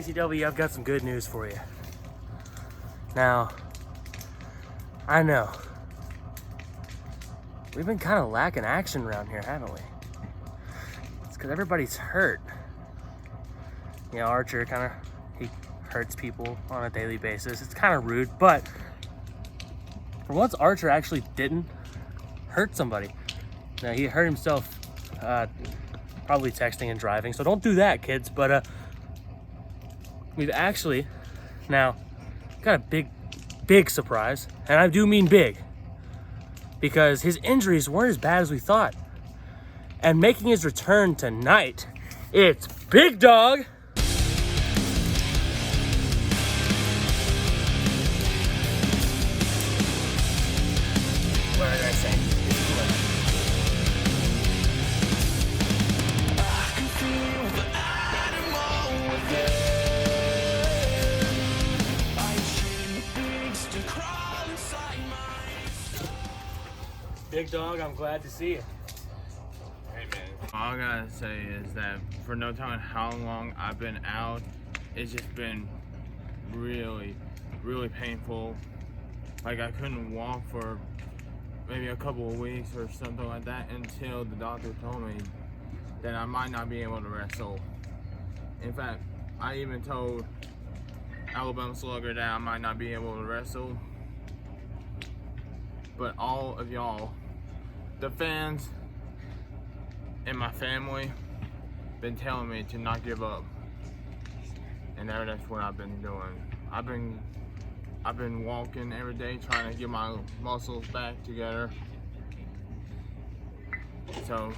ATW, I've got some good news for you. Now, I know we've been kind of lacking action around here, haven't we? It's because everybody's hurt. You know, Archer he hurts people on a daily basis. It's kind of rude, but for once, Archer actually didn't hurt somebody. Now, he hurt himself probably texting and driving, so don't do that, kids. But we've actually now got a big surprise, and I do mean big, because his injuries weren't as bad as we thought. And making his return tonight, it's Big Dog. What did I say? Big Dog, I'm glad to see you. Hey man, all I gotta say is that for no telling how long I've been out, it's just been really painful. Like I couldn't walk for maybe a couple of weeks or something like that until the doctor told me that I might not be able to wrestle. In fact, I even told Alabama Slugger that I might not be able to wrestle. But all of y'all, the fans and my family, been telling me to not give up, and that's what I've been doing. I've been walking every day, trying to get my muscles back together. So,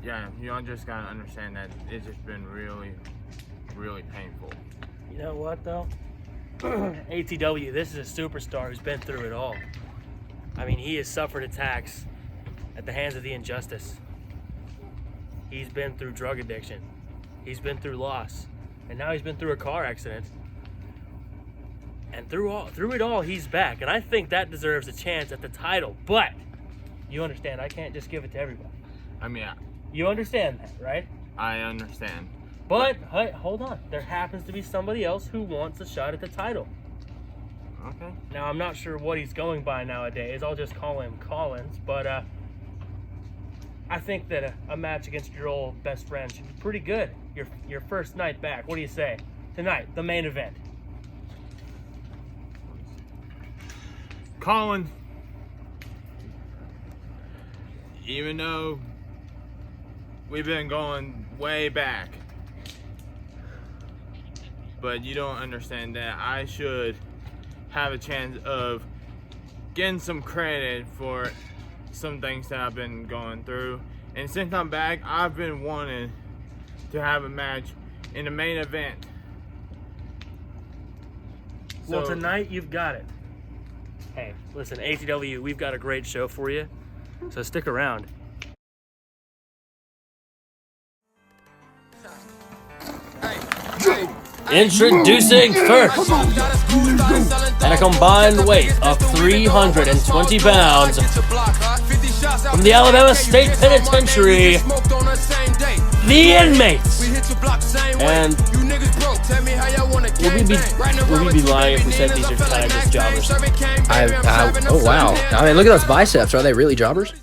yeah, y'all just gotta understand that it's just been really painful. You know what though? ATW, this is a superstar who's been through it all. I mean, he has suffered attacks at the hands of the injustice. He's been through drug addiction. He's been through loss. And now he's been through a car accident. And through it all, he's back. And I think that deserves a chance at the title. But you understand, I can't just give it to everybody. I mean, you understand that, right? I understand. But hey, hold on. There happens to be somebody else who wants a shot at the title. Okay. Now, I'm not sure what he's going by nowadays. I'll just call him Collins. But I think that a match against your old best friend should be pretty good. Your first night back. What do you say? Tonight, the main event. Colin, even though we've been going way back, but you don't understand that I should have a chance of getting some credit for some things that I've been going through. And since I'm back, I've been wanting to have a match in the main event. Well, tonight you've got it. Hey, listen, ATW, we've got a great show for you, so stick around. Introducing first, at a combined weight of 320 pounds, from the Alabama State Penitentiary, the Inmates. And would we be lying if we said these are kind of just jobbers? Oh wow! I mean, look at those biceps. Are they really jobbers?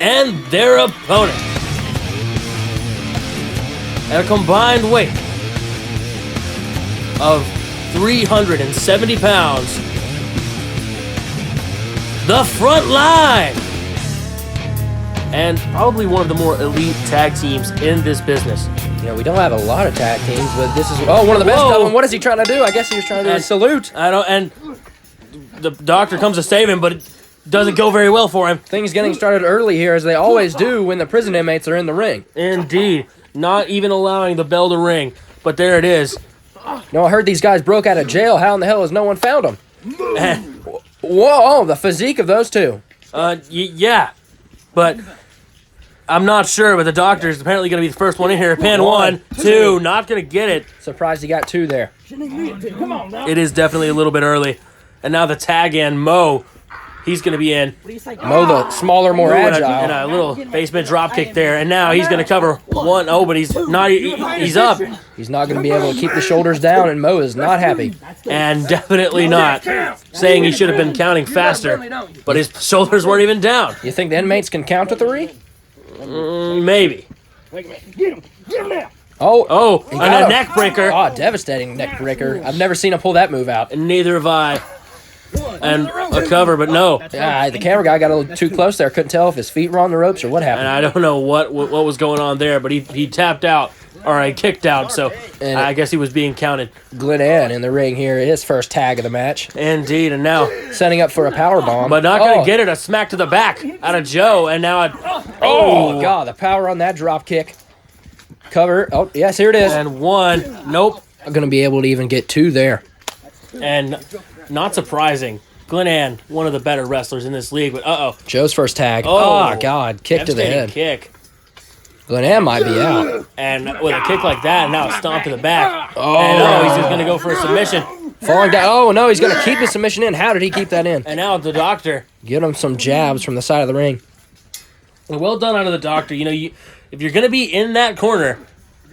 And their opponent, at a combined weight of 370 pounds, the Front Line, and probably one of the more elite tag teams in this business. You know, we don't have a lot of tag teams, but this is one of the best of them. What is he trying to do? I guess he was trying to do a salute. And the doctor comes to save him, but it doesn't go very well for him. Things getting started early here, as they always do when the prison inmates are in the ring. Indeed. Not even allowing the bell to ring, but there it is. No, I heard these guys broke out of jail. How in the hell has no one found them? Whoa, the physique of those two. Yeah, but I'm not sure, but the doctor's apparently going to be the first one in here. Pin 1, 2, not going to get it. Surprised he got 2 there. It is definitely a little bit early. And now the tag-in, Mo, He's going to be in. Mo, the smaller, more And a agile. little basement drop kick there, and now he's going to cover one. Oh, but he's not. He's up, He's not going to be able to keep the shoulders down, and Mo is not happy. and definitely not saying he should have been counting faster. But his shoulders weren't even down. You think the inmates can count to 3? Maybe. Oh, And a neck breaker. Oh, devastating neck breaker. I've never seen him pull that move out. And neither have I. And a cover, but no. The camera guy got a little too close there. Couldn't tell if his feet were on the ropes or what And happened. I don't know what was going on there, but he tapped out, or he kicked out, so And I guess he was being counted. Glenn Ann in the ring here, his first tag of the match. Indeed, and now, Setting up for a power bomb. but not going to get it, a smack to the back out of Joe, and now Oh, God, the power on that drop kick. Cover. Oh, yes, here it is. and one, nope, I'm going to be able to even get 2 there. and not surprising. Glenn Ann, one of the better wrestlers in this league, but Joe's first tag. Oh. Oh, God, kick to the devastating head. kick. Glenn Ann might be out. And with a kick like that, now a stomp to the back. Oh. And he's just going to go for a submission. Falling down. Oh, no, he's going to keep the submission in. How did he keep that in? And now the doctor. Get him some jabs from the side of the ring. Well done out of the doctor. You know, if you're going to be in that corner,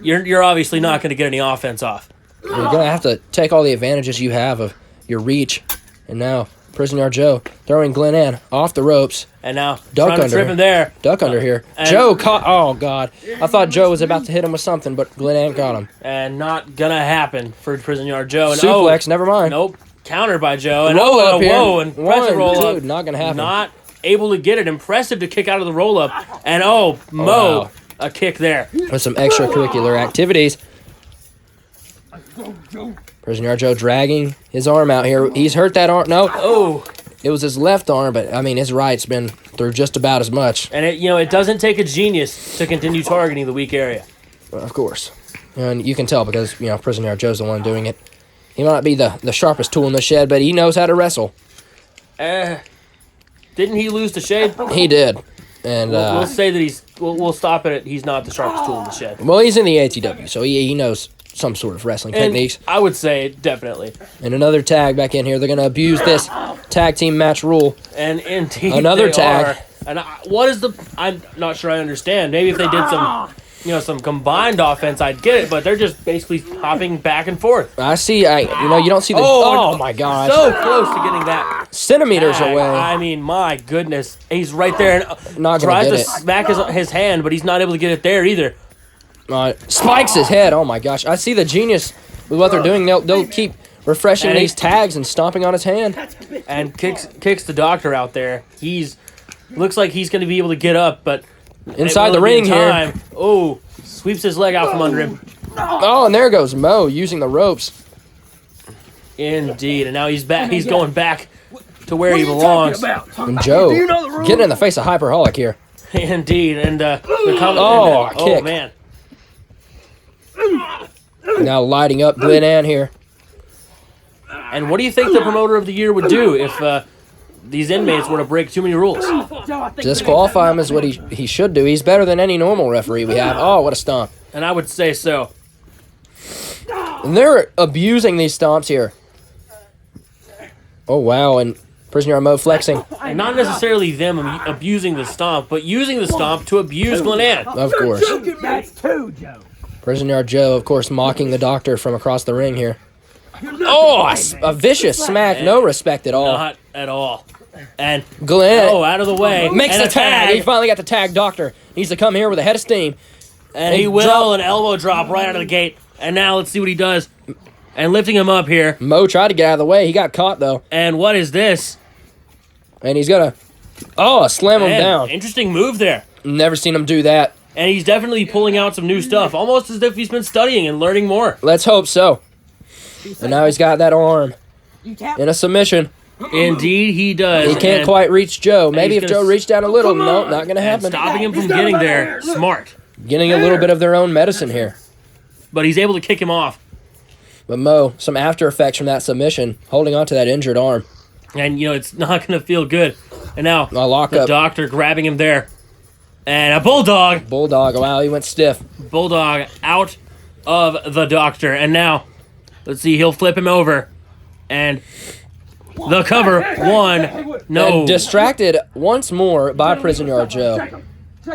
you're obviously not going to get any offense off. You're going to have to take all the advantages you have of your reach. And now, Prison Yard Joe throwing Glenn Ann off the ropes. And now Duck trying to under. trip him there. Duck under here. and- Joe caught. Oh, God. I thought Joe was about to hit him with something, but Glenn Ann got him. And not going to happen for Prison Yard Joe. And Suplex, never mind. Nope. Countered by Joe. And Roll up and a here. whoa. And press One, roll up. dude, not going to happen. Not able to get it. Impressive to kick out of the roll up. And Mo, wow. a kick there. With some extracurricular activities. Prison Yard Joe dragging his arm out here. He's hurt that arm. No. Oh. It was his left arm, but, I mean, his right's been through just about as much. And it doesn't take a genius to continue targeting the weak area. Of course. And you can tell because, Prison Yard Joe's the one doing it. He might not be the sharpest tool in the shed, but he knows how to wrestle. Didn't he lose to Shade? He did. And, We'll say that we'll stop it. He's not the sharpest tool in the shed. well, he's in the ATW, so he knows some sort of wrestling And techniques. I would say definitely. And another tag back in here. They're going to abuse this tag team match rule. And indeed, Another they tag. are. And what is I'm not sure I understand. Maybe if they did some combined offense, I'd get it. But they're just basically hopping back and forth. I see. You don't see the. Oh my gosh! So close to getting that Centimeters tag. away. I mean, my goodness, he's right there and Not gonna tries get to it. smack his hand, but he's not able to get it there either. Spikes his head. Oh my gosh! I see the genius with what they're doing. They'll keep refreshing And these tags and stomping on his hand. And kicks the doctor out there. Looks like he's going to be able to get up, but Inside the will it be ring in here. time? Oh, sweeps his leg out from under him. Oh, and there goes Mo using the ropes. Indeed, and now he's back. He's going back to where he belongs. And Joe getting in the face of Hyperholic here. Indeed, and a kick. Oh man, Now lighting up Glenn Ann here. and what do you think the promoter of the year would do if these inmates were to break too many rules? Disqualify him is what he should do. He's better than any normal referee we have. Oh, what a stomp. And I would say so. And they're abusing these stomps here. Oh, wow. And Prison Yard Mo flexing. And not necessarily them abusing the stomp, but using the stomp to abuse Glenn Ann. Of course. Prison Yard Joe, of course, mocking the doctor from across the ring here. Oh, a vicious smack. No respect at all. Not at all. And Glenn out of the way. makes and the a tag. He finally got the tag. Doctor needs to come here with a head of steam. And he will an elbow drop right out of the gate. And now let's see what he does. And lifting him up here. Mo tried to get out of the way. He got caught, though. And what is this? And he's going to, slam him Man, down. Interesting move there. Never seen him do that. And he's definitely pulling out some new stuff. Almost as if he's been studying and learning more. Let's hope so. And now he's got that arm in a submission. Indeed, he does. He can't And quite reach Joe. Maybe he's if gonna Joe reached down a little. No, not going to happen. stopping him from getting there. Smart. Getting a little bit of their own medicine here. But he's able to kick him off. But Mo, some after effects from that submission, holding on to that injured arm. And, it's not going to feel good. And now, A lock the up. doctor grabbing him there. And a bulldog. Bulldog. Wow, he went stiff. Bulldog out of the doctor. And now, let's see, he'll flip him over. And The cover. 1. No. And distracted once more by Prison Yard Joe.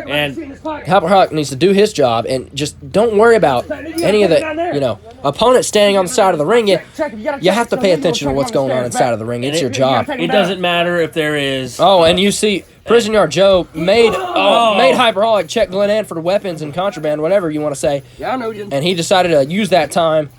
And Hyperhawk needs to do his job and just don't worry about any of the, opponents standing on the side of the ring. You have to pay attention to what's going on inside of the ring. It's your job. it doesn't matter if there is. Oh, and you see, Prison Yard Joe made Hyperholic check Glen Ann for weapons and contraband, whatever you want to say. Yeah, I know you. And he decided to use that time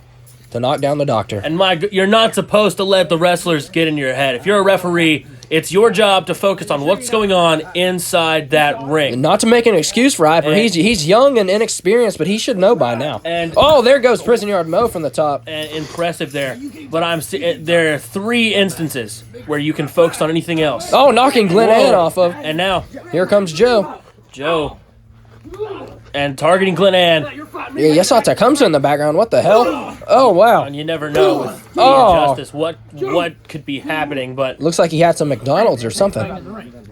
to knock down the doctor. And you're not supposed to let the wrestlers get in your head. If you're a referee, it's your job to focus on what's going on inside that ring. And not to make an excuse for Hyper, he's young and inexperienced, but he should know by now. And there goes Prison Yard Mo from the top. And impressive there. But there are 3 instances where you can focus on anything else. Oh, knocking Glen Ann off of. And now, Here comes Joe. And targeting Glen Ann. Yeah, you saw Tecumseh in the background. What the hell? Oh, wow. And you never know with injustice what could be happening, but Looks like he had some McDonald's or something.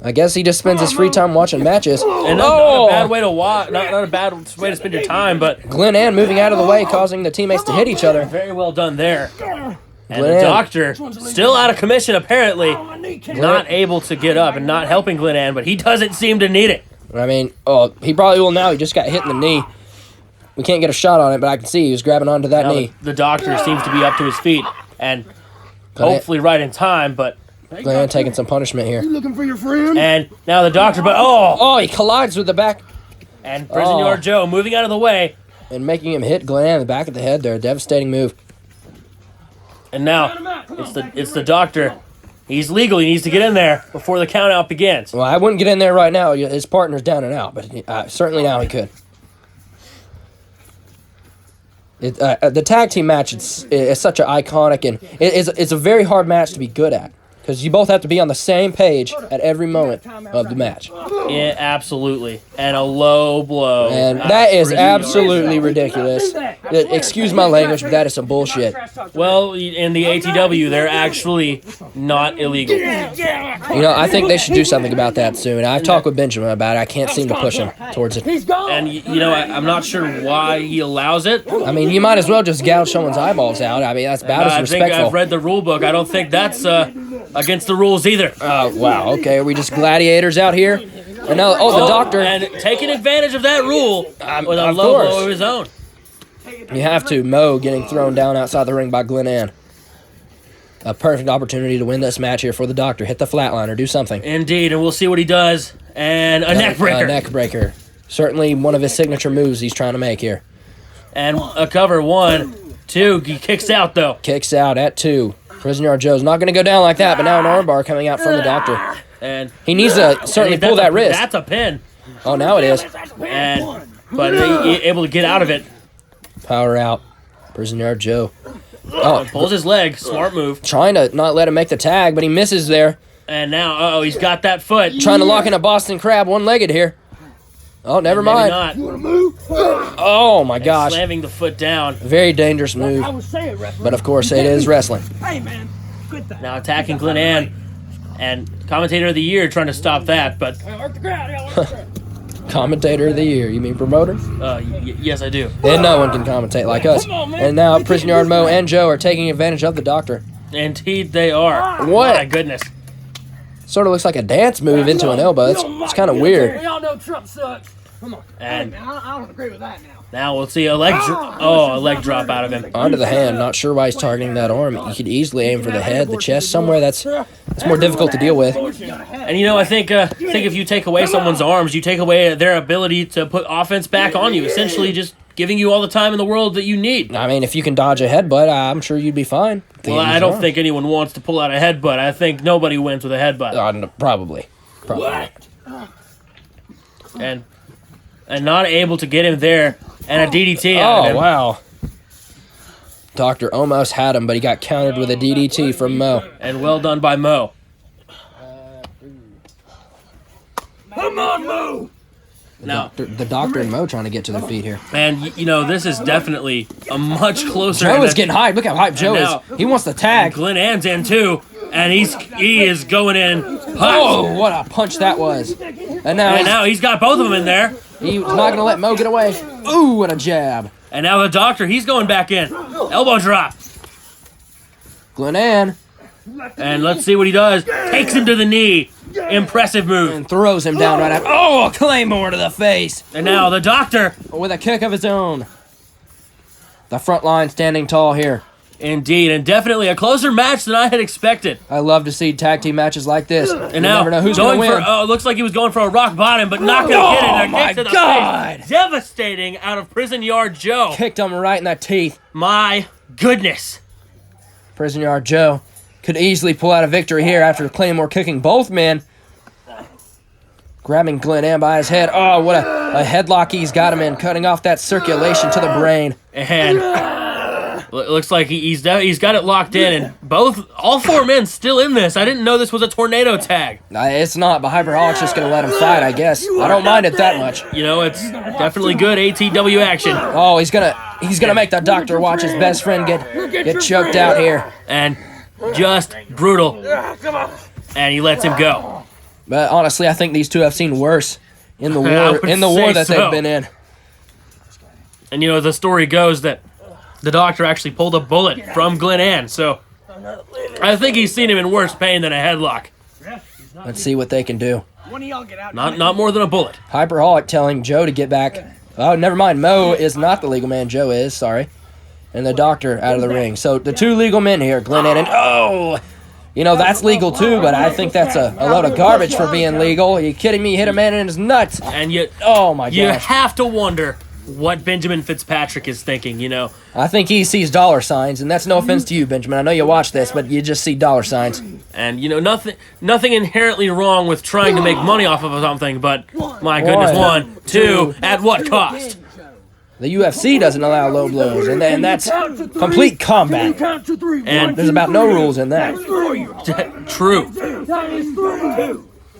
I guess he just spends his free time watching matches. and not a bad way to watch, not a bad way to spend your time, but Glen Ann moving out of the way, causing the teammates to hit each other. very well done there. And Glen the Ann. doctor, still out of commission apparently, not able to get up and not helping Glen Ann, but he doesn't seem to need it. I mean, he probably will now. He just got hit in the knee. We can't get a shot on it, but I can see he was grabbing onto that Now knee. the doctor seems to be up to his feet and hopefully right in time, but Glen Ann taking some punishment here. You looking for your friend? and now the doctor, but He collides with the back and Prison Yard Joe moving out of the way, and making him hit Glen Ann in the back of the head there. A devastating move. and now it's the doctor. He's legal. He needs to get in there before the count out begins. Well, I wouldn't get in there right now. His partner's down and out, but certainly now he could. The tag team match is such an iconic, and it's a very hard match to be good at. Because you both have to be on the same page at every moment of the match. Yeah, absolutely. And a low blow. And that is absolutely ridiculous. Excuse my language, but that is some bullshit. Well, in the ATW, they're actually not illegal. I think they should do something about that soon. I've talked with Benjamin about it. I can't seem to push him towards it. And, I'm not sure why he allows it. I mean, you might as well just gouge someone's eyeballs out. I mean, that's about as respectful. I think I've read the rule book. I don't think that's against the rules either. Oh, wow. Okay, are we just gladiators out here? And now, the doctor. And taking advantage of that rule with a low blow of his own. You have to. Mo getting thrown down outside the ring by Glen Ann. A perfect opportunity to win this match here for the doctor. Hit the flatliner. Do something. Indeed, and we'll see what he does. And a neck breaker. A neck breaker. Certainly one of his signature moves he's trying to make here. And a cover. 1, 2. He kicks out, though. Kicks out at 2. Prison Yard Joe's not going to go down like that, but now an armbar coming out from the doctor. And he needs to certainly pull that wrist. That's a pin. Oh, now it is. But he able to get out of it. Power out. Prison Yard Joe. Pulls his leg. Smart move. Trying to not let him make the tag, but he misses there. And now, he's got that foot. Trying to lock in a Boston Crab one-legged here. Oh, never mind. Not. You want to move? Oh, my gosh. Slamming the foot down. Very dangerous move. But, of course, it is wrestling. Hey, man. Good thing. Now attacking Glen Ann. And Commentator of the Year trying to stop that, but... Commentator of the Year. You mean promoter? Yes, I do. And no one can commentate like us. And now Prison Yard Mo and Joe are taking advantage of the doctor. Indeed they are. What? My goodness. Sort of looks like a dance move into an elbow. It's kind of weird. Y'all know Trump sucks. Come on. And I don't agree with that now. now we'll see a leg drop out of him. Onto the hand. Not sure why he's targeting that arm. He could easily aim for the head, the chest, somewhere that's more difficult to deal with. And I think if you take away someone's arms, you take away their ability to put offense back on you. Essentially just giving you all the time in the world that you need. I mean, if you can dodge a headbutt, I'm sure you'd be fine. Well, I don't think anyone wants to pull out a headbutt. I think nobody wins with a headbutt. No, probably. And not able to get him there, and a DDT out of him. Oh, wow. Doctor almost had him, but he got countered with a DDT from Mo. And well done by Mo. Come on, Mo. Now, The doctor and Mo trying to get to their feet here. and this is definitely a much closer. Joe is getting hyped. Look how hyped Joe now- is. He wants to tag. Glen Ann's in too, and he is going in. Oh, what a punch that was. And now he's got both of them in there. he's not going to let Mo get away. Ooh, what a jab. And now the doctor, he's going back in. Elbow drop. Glen Ann And let's see what he does. Takes him to the knee. Impressive move. And throws him down right after. Oh, a claymore to the face. And now the doctor. With a kick of his own. The front line standing tall here. Indeed, and definitely a closer match than I had expected. I love to see tag team matches like this. And you now, never know who's going to win. it looks like he was going for a rock bottom, but not going to get it. Oh, my Kick to the God. face. Devastating out of Prison Yard Joe. Kicked him right in the teeth. My goodness. Prison Yard Joe could easily pull out a victory here after Claymore kicking both men. Grabbing Glenn Ann by his head. Oh, what a headlock he's got him in, cutting off that circulation to the brain. And it looks like he's got it locked in, and all four men still in this. I didn't know this was a tornado tag. It's not, but Hyperholic's just going to let him fight, I guess. I don't mind it that much. You know, it's definitely good ATW action. Oh, he's gonna make the doctor watch his best friend get choked out here. And just brutal. And he lets him go. But honestly, I think these two have seen worse in the war that they've been in. And you know, the story goes that the doctor actually pulled a bullet from Glenn Ann, so I think he's seen him in worse pain than a headlock. Let's see what they can do. Not more than a bullet. Hyperholic telling Joe to get back. Oh, never mind. Mo is not the legal man. Joe is, sorry. And the doctor out of the ring. So the two legal men here, Glenn Ann and... Oh! You know, that's legal too, but I think that's a load of garbage for being legal. Are you kidding me? Hit a man in his nuts. And you... Oh, my gosh. You have to wonder what Benjamin Fitzpatrick is thinking, you know. I think he sees dollar signs, and that's no offense to you, Benjamin. I know you watch this, but you just see dollar signs. And, you know, nothing inherently wrong with trying to make money off of something, but, my goodness, one, two, at what cost? The UFC doesn't allow low blows, and that's complete combat. And there's about no rules in that. True.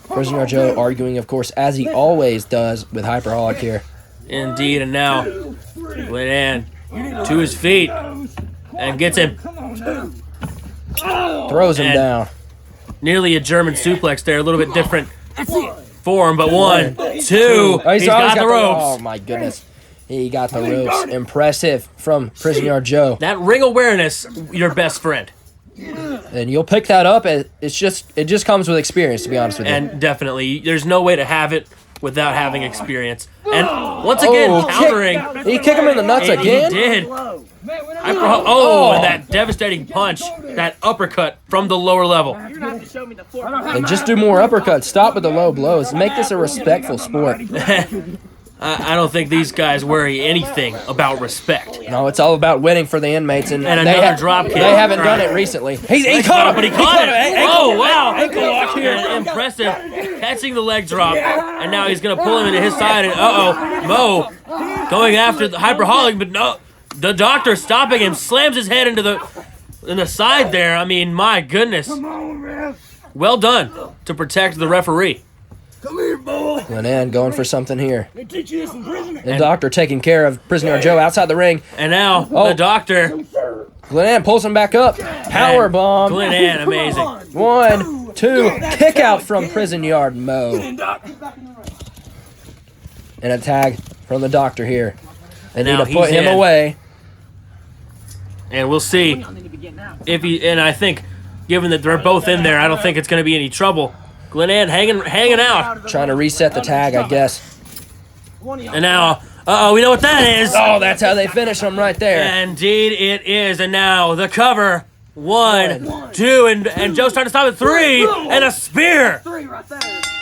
Prisoner Joe arguing, of course, as he always does with Hyperholic here. Indeed, and now Glenn Ann to his feet and gets him. Throws him down. Nearly a German suplex there, a little bit different form, but one, two, he's got the ropes. Oh my goodness. He got the ropes. Impressive from Prison Yard Joe. That ring awareness, your best friend. And you'll pick that up. It just comes with experience, to be honest with you. And definitely, there's no way to have it without having experience. And once again, countering. Did he kick him in the nuts again? He did. And that devastating punch, that uppercut from the lower level. And just do more uppercuts. Stop with the low blows. Make this a respectful sport. I don't think these guys worry anything about respect. No, it's all about winning for the inmates, and another drop kick. They haven't done it recently. He caught him, but he caught it. Oh wow! Ankle lock here. Impressive, catching the leg drop, and now he's gonna pull him into his side. And Mo going after the Hyperholic, but no, the doctor stopping him, slams his head into the side there. I mean, my goodness. Well done to protect the referee. Come here, boy. Glenn Ann going for something here. They teach you this in prison. The doctor taking care of Prisoner Joe outside the ring. And now the doctor. Glenn Ann pulls him back up. Power bomb. Glenn Ann, amazing. 1, 2, kick out from Prison Yard Mo. And a tag from the doctor here. They need to put him away. And we'll see if he. And I think, given that they're both in there, I don't think it's going to be any trouble. Glenn Ann hanging out. Trying to reset the tag, I guess. And now, we know what that is. Oh, that's how they finish him right there. Indeed it is. And now the cover. 1, 2, and Joe's trying to stop at 3, and a spear.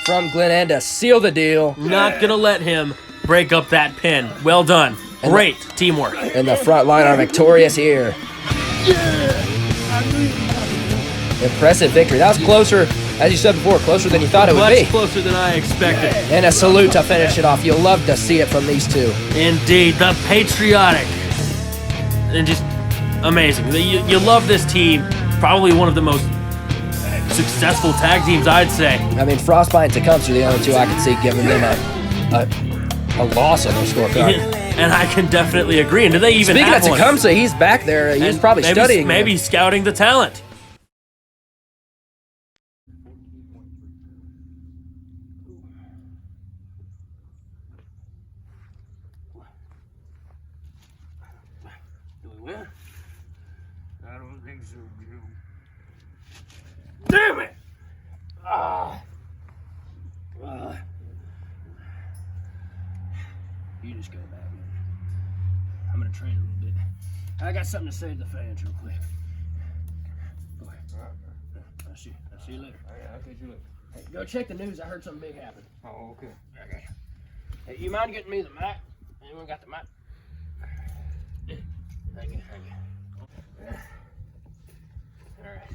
From Glenn Ann to seal the deal. Not going to let him break up that pin. Well done. Great teamwork. And the front line are victorious here. Impressive victory. That was closer, as you said before, closer than you thought it would be. Much closer than I expected. And a salute to finish it off. You'll love to see it from these two. Indeed, the patriotic. And just amazing. You love this team. Probably one of the most successful tag teams, I'd say. I mean, Frostbite and Tecumseh are the only two I can see giving them a loss on their scorecard. And I can definitely agree. And do they even Speaking have of Tecumseh, he's back there. He's probably studying. Maybe scouting the talent. I don't think so, Joe. just go back, man. I'm gonna train a little bit. I got something to say to the fans real quick. Go ahead. All right, I'll see you later. all right, I'll catch you later. Hey, go check the news. I heard something big happened. Oh, okay. Okay. Hey, you mind getting me the mic? Anyone got the mic? Thank you. All right.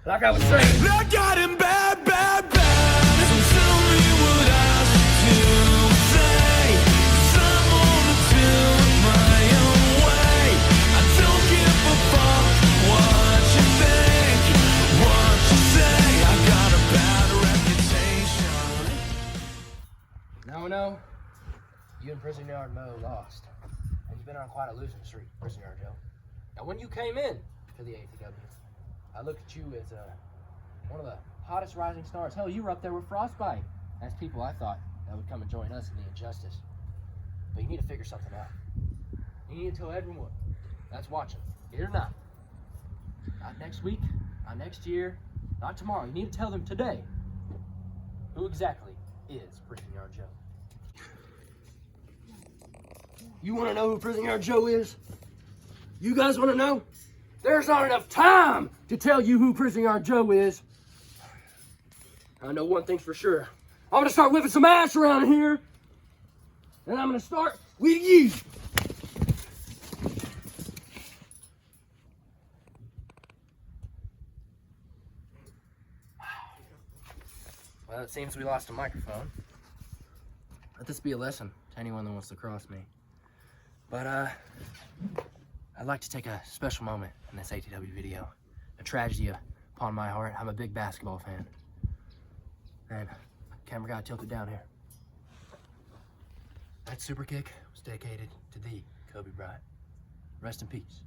Like I was saying. I got him bad. So tell me what I should do. Say, 'cause I'm gonna do it my own way. I don't give a fuck what you think, what you say. I got a bad reputation. Now we know you and Prison Yard Mo lost. And you've been on quite a losing streak, Prison Yard Joe. Now when you came in to the ATW, I looked at you as one of the hottest rising stars. Hell, you were up there with Frostbite. That's people I thought that would come and join us in the injustice. But you need to figure something out. You need to tell everyone that's watching, here or not, not next week, not next year, not tomorrow. You need to tell them today who exactly is Prison Yard Joe. You want to know who Prison Yard Joe is? You guys want to know? There's not enough time to tell you who Prison Yard Joe is. I know one thing's for sure. I'm gonna start whipping some ass around here. And I'm gonna start with you. Well, it seems we lost a microphone. Let this be a lesson to anyone that wants to cross me. But I'd like to take a special moment in this ATW video. A tragedy upon my heart. I'm a big basketball fan. And camera guy tilted down here. That super kick was dedicated to thee, Kobe Bryant. Rest in peace.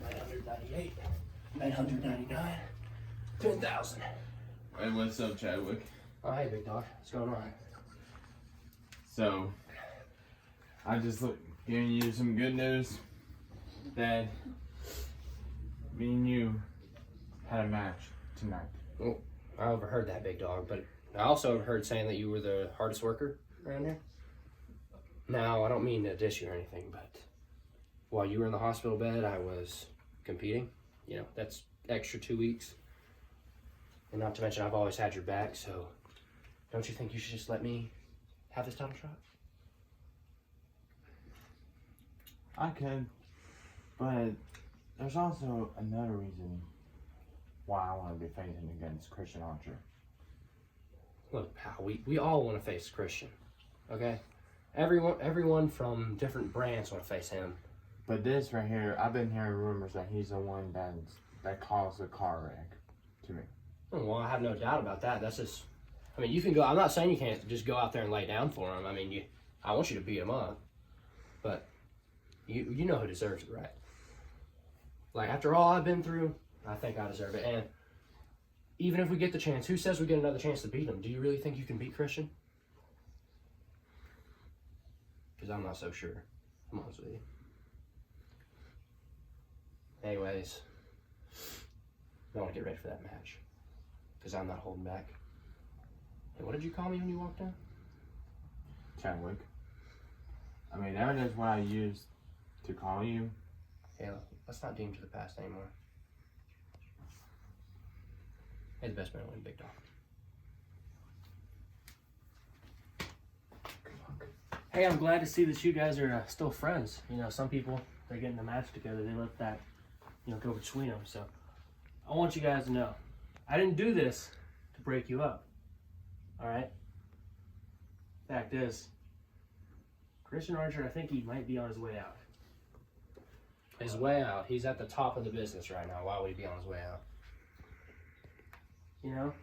$998, $999, $10,000. Hey, what's up, Chadwick? Oh, hey, Big Dog. What's going on? So, I just giving you some good news that me and you had a match tonight. Well, I overheard that, Big Dog, but I also overheard saying that you were the hardest worker around here. Now, I don't mean to diss you or anything, but while you were in the hospital bed, I was competing. You know, that's extra 2 weeks. And not to mention, I've always had your back, so don't you think you should just let me have this title shot? I could, but there's also another reason why I want to be facing against Christian Archer. Look, pal, we all want to face Christian, okay? Everyone from different brands want to face him. But this right here, I've been hearing rumors that he's the one that caused the car wreck to me. Well, I have no doubt about that. That's just, I mean, you can go, I'm not saying you can't just go out there and lay down for him. I mean, I want you to beat him up, but you know who deserves it, right? Like, after all I've been through, I think I deserve it. And even if we get the chance, who says we get another chance to beat him? Do you really think you can beat Christian? Because I'm not so sure. I'm honest with you. Anyways, I want to get ready for that match. Because I'm not holding back. Hey, what did you call me when you walked in? Chadwick. I mean, that is what I used to call you. Hey, let's not deem to the past anymore. Hey, the best man win, Big Dog. Good luck. Hey, I'm glad to see that you guys are still friends. You know, some people, they're getting a match together, they let that, go between them. So I want you guys to know, I didn't do this to break you up. All right? Fact is, Christian Archer, I think he might be on his way out. His way out. He's at the top of the business right now. Why would he be on his way out? You know,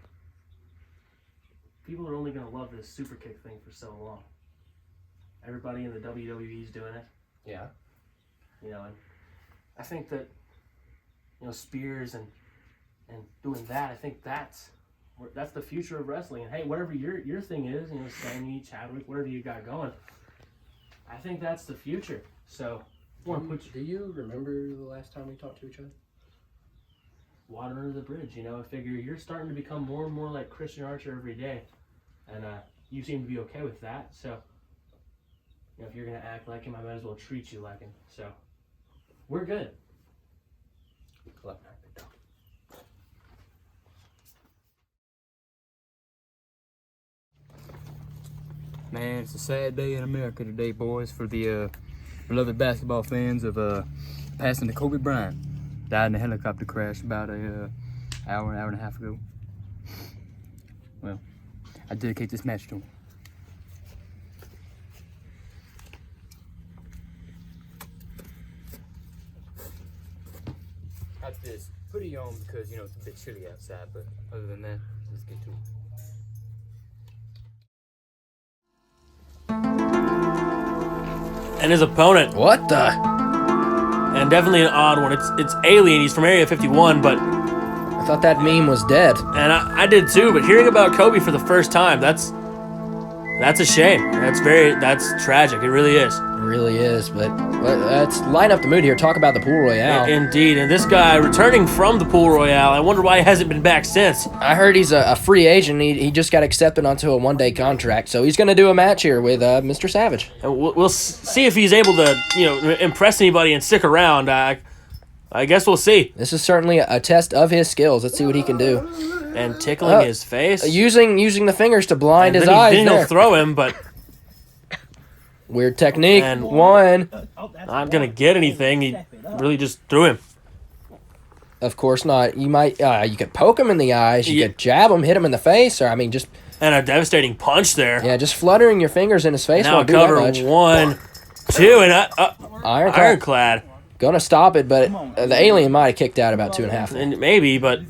people are only going to love this super kick thing for so long. Everybody in the WWE is doing it. Yeah. And I think that, spears and doing that, I think that's the future of wrestling. And hey, whatever your thing is, Sammy, Chadwick, whatever you got going, I think that's the future. So, I want to put Do you remember the last time we talked to each other? water under the bridge. You know, I figure you're starting to become more and more like Christian Archer every day, and you seem to be okay with that. So, you know, if you're gonna act like him, I might as well treat you like him. So, we're good. Love night, Big Dog. Man, it's a sad day in America today, boys, for the beloved basketball fans of passing to Kobe Bryant. Died in a helicopter crash about an hour and a half ago. Well, I dedicate this match to him. Got this hoodie on because, you know, it's a bit chilly outside, but other than that, let's get to it. And his opponent, What the? and definitely an odd one. It's Alien. He's from Area 51, but I thought that meme was dead. and I did too. But hearing about Kobe for the first time, that's a shame. That's tragic. It really is. It really is, but let's lighten up the mood here. Talk about the Pool Royale. Indeed. And this guy returning from the Pool Royale, I wonder why he hasn't been back since. I heard he's a free agent. He just got accepted onto a one-day contract, so he's going to do a match here with Mr. Savage. And we'll see if he's able to, you know, impress anybody and stick around. I guess we'll see. This is certainly a test of his skills. Let's see what he can do. And tickling his face. Using the fingers to blind his then eyes. Then there. he'll throw him, but Weird technique. And- One. not gonna get anything. He really just threw him. Of course not. You might. You could poke him in the eyes. You Yeah. could jab him, hit him in the face, or I mean, just And a devastating punch there. just fluttering your fingers in his face Now won't do that cover much. 1, 2, and Ironclad. Ironclad. Gonna stop it, but the alien might have kicked out about 2.5. And maybe, but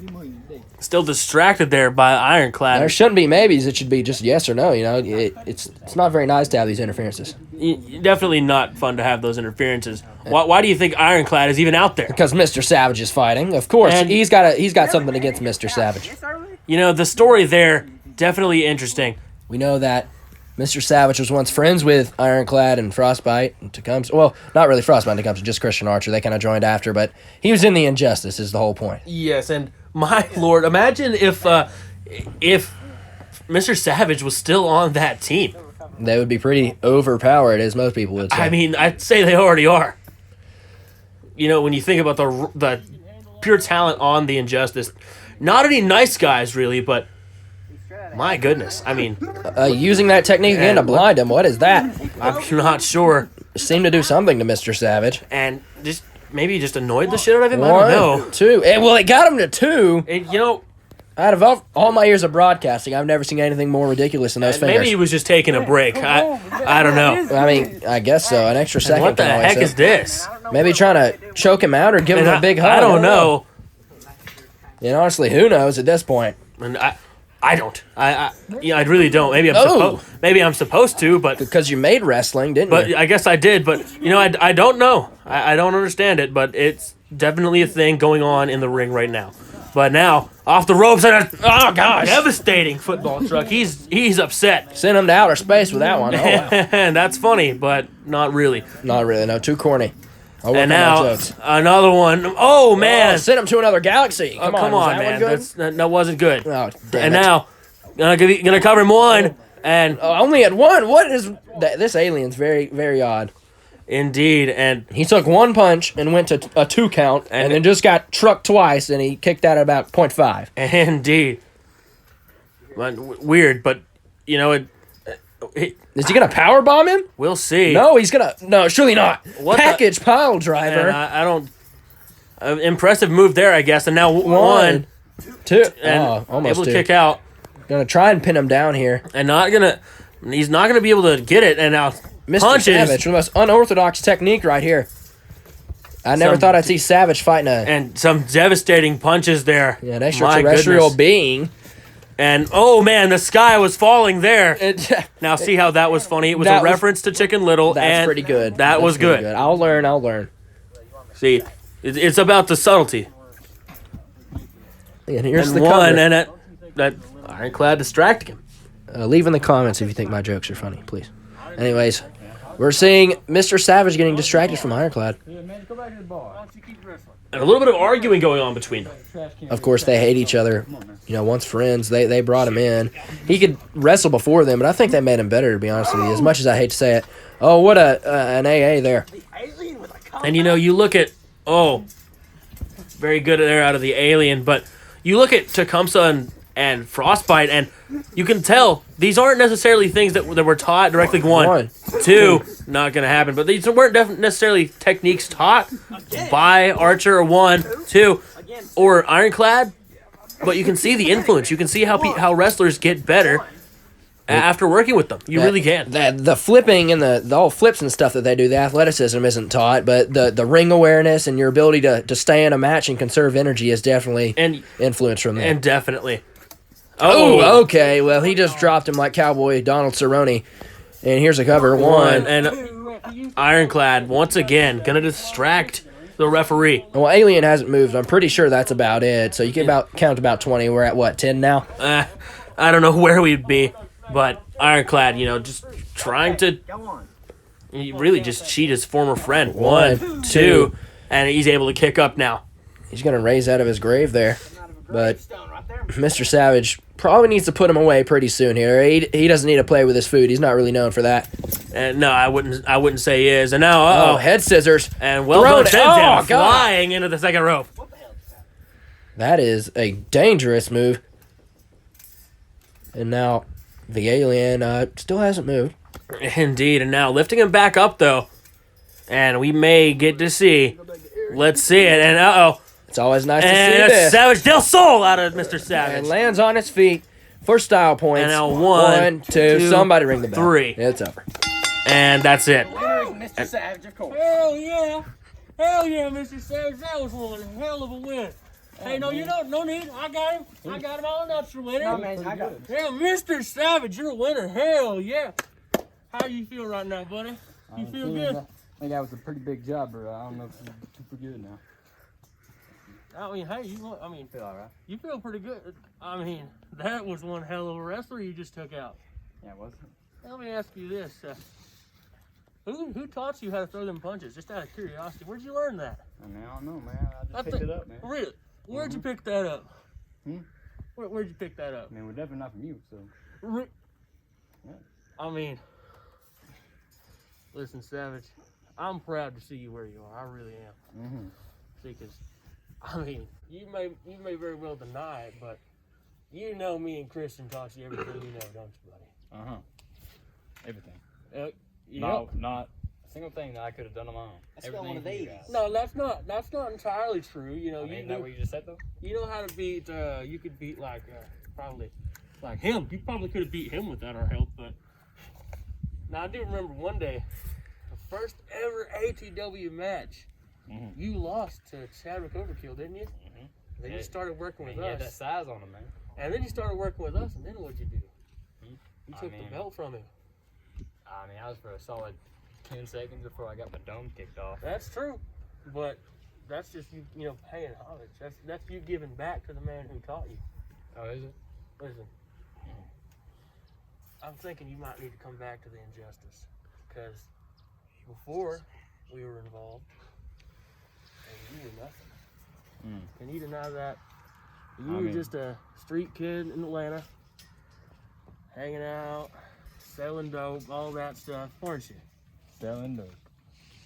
still distracted there by Ironclad. There shouldn't be maybes. It should be just yes or no. You know, it's not very nice to have these interferences Definitely not fun to have those interferences. Why do you think Ironclad is even out there? because Mr. Savage is fighting. Of course, And- he's got something against Mr. Savage. You know, the story there, definitely interesting. We know that Mr. Savage was once friends with Ironclad and Frostbite and Tecumseh. Well, not really Frostbite and Tecumseh, just Christian Archer. They kind of joined after, but he was in the Injustice is the whole point. Yes, and my lord, imagine if Mr. Savage was still on that team. They would be pretty overpowered, as most people would say. I mean, I'd say they already are. You know, when you think about the pure talent on the Injustice, not any nice guys really, but my goodness, I mean, using that technique again to blind him, what is that? I'm not sure, Seemed to do something to Mr. Savage. and just maybe just annoyed the shit out of him. I don't know. 1, 2. Well, it got him to 2. And, you know, Out of all my years of broadcasting, I've never seen anything more ridiculous than those fingers. maybe he was just taking a break. I don't know. I mean, I guess so. An extra second. What the can always heck help. is this? Maybe trying to choke him out or give him And a big hug. I don't know. And honestly, who knows at this point? And I don't. I really don't. Oh. Maybe I'm supposed to, but Because you made wrestling, didn't you? I guess I did. But you know, I don't know. I don't understand it. But it's definitely a thing going on in the ring right now. But now off the ropes and Oh, gosh. devastating football truck. He's upset, Send him to outer space with that one. Oh, wow. and that's funny, but not really. Not really. No, too corny. I'll work And on my now jokes. another one. Oh man! Send him to another galaxy. Oh, Come come was on, that man. one good? That wasn't good. Oh, damn And it. now gonna cover him one, and Only at 1. What is this alien's very, very odd. indeed, and He took 1 punch and went to a 2 count, and then just got trucked twice, and he kicked out at about 0.5. indeed, but weird. But you know, Is he gonna power bomb him? we'll see. No, he's gonna. No, surely not. What the- Package pile driver. And I don't. Impressive move there, I guess. And now one 2. and Almost able to 2. kick out, Gonna try and pin him down here. and he's not gonna be able to get it. And now Mr. punches. Savage, the most unorthodox technique right here. I never Some- thought I'd see Savage fighting a And some devastating punches there. an My extraterrestrial goodness. being. And oh man, the sky was falling there. It, Now see how that was funny. It was That a was- reference to Chicken Little. that's and pretty good. That That's was pretty good. I'll learn. See, it's about the subtlety. And here's And the one, cover. and that Ironclad distracted him. Leave in the comments if you think my jokes are funny, please. Anyways, We're seeing Mr. Savage getting distracted from Ironclad. Yeah, man, go back to the bar. And a little bit of arguing going on between them. Of course, they hate each other. You know, once friends, they brought him in. He could wrestle before them, but I think they made him better, to be honest with you, as much as I hate to say it. Oh, what an AA there. And, you know, you look at, very good there out of the alien, but you look at Tecumseh and Frostbite, and you can tell these aren't necessarily things that were taught directly. One. Two, not going to happen. But these weren't necessarily techniques taught by Archer, or 1, 2, or Ironclad. But you can see the influence. You can see how wrestlers get better after working with them. You really can. The flipping and the all flips and stuff that they do, the athleticism isn't taught, but the ring awareness and your ability to stay in a match and conserve energy is definitely influenced from that. And definitely. Oh, okay. Well, he just dropped him like Cowboy Donald Cerrone. And here's a cover. One. And Ironclad, once again, going to distract the referee. Well, Alien hasn't moved. I'm pretty sure that's about it. So you can count about 20. We're at, what, 10 now? I don't know where we'd be, but Ironclad, you know, just trying to really just cheat his former friend. 1, 2, and he's able to kick up now. He's going to raise out of his grave there. But Mr. Savage probably needs to put him away pretty soon here. He doesn't need to play with his food. He's not really known for that. No, I wouldn't say he is. And now, head scissors. And well done, flying into the second rope. That is a dangerous move. And now the alien still hasn't moved. Indeed. And now lifting him back up, though. And we may get to see. Let's see it. And it's always nice to see and this. Savage Del Sol out of Mr. Savage. And lands on his feet for style points. And now 1, 2, somebody ring the bell. 3. It's over. And that's it. Mr. Savage, of course. Hell yeah, Mr. Savage, that was one hell of a win. Hey, no, you don't, no need. I got him all nuts for winning. No, man, I got him. Yeah, Mr. Savage, you're a winner. Hell yeah. How you feel right now, buddy? You feel good? I think that was a pretty big job, bro. I don't know if you're super good now. I mean, hey, you feel all right. You feel pretty good. I mean, that was one hell of a wrestler you just took out. Yeah, it was. Let me ask you this: who taught you how to throw them punches? Just out of curiosity, where'd you learn that? I mean, I don't know, man. I just picked it up, man. Really? Where'd you pick that up? Hmm? Where'd you pick that up? I mean, we're definitely not from you, so. Yeah. I mean, listen, Savage, I'm proud to see you where you are. I really am. Mm-hmm. See, because, I mean, you may very well deny it, but you know me and Christian taught you everything you know, don't you, buddy? Uh-huh. Everything. Yep. Not a single thing that I could have done on my own. Let's go one of these. No, that's not entirely true. You know, Isn't that what you just said, though? You know how to beat. You could beat probably like him. You probably could have beat him without our help. But now I do remember one day, the first ever ATW match. Mm-hmm. You lost to Chadwick Overkill, didn't you? Mm-hmm. Then you started working with He us. had that size on him, man. And then you started working with us, and then what'd you do? You took the belt from him. I mean, I was for a solid 10 seconds before I got my dome kicked off. That's true, but that's just you know, paying homage. That's you giving back to the man who taught you. Oh, is it? Listen, I'm thinking you might need to come back to the Injustice, because before we were involved, and you were nothing. Can you deny that? You were just a street kid in Atlanta, hanging out, selling dope, all that stuff, weren't you? Selling dope.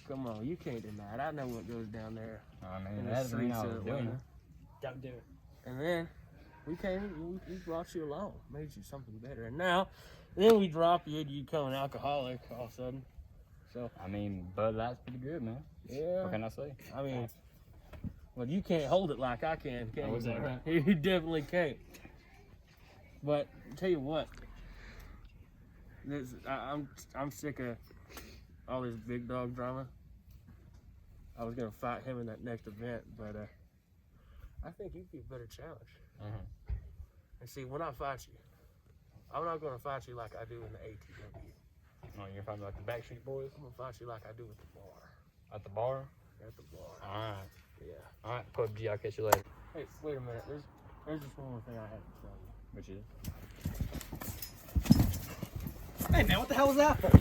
Come on, you can't deny it. I know what goes down there. I mean, in the that's the reason streets I of was doing Atlanta. it. Don't do it. And then we brought you along, made you something better. And now, then we drop you, you become an alcoholic all of a sudden. So I mean, Bud Light's pretty good, man. yeah, What can I say? I mean, well, you can't hold it like I can Oh, you? is that right? You definitely can't. But tell you what, I'm sick of all this Big Dog drama. I was gonna fight him in that next event, but I think you'd be a better challenge. And see, when I fight you, I'm not gonna fight you like I do in the ATW. Oh, you're talking about the Backstreet Boys? I'm gonna fight you like I do at the bar. At the bar? At the bar. Alright. Yeah. Alright, PUBG, I'll catch you later. Hey, wait a minute. There's just one more thing I have to tell you. Which is? Hey man, what the hell was that for?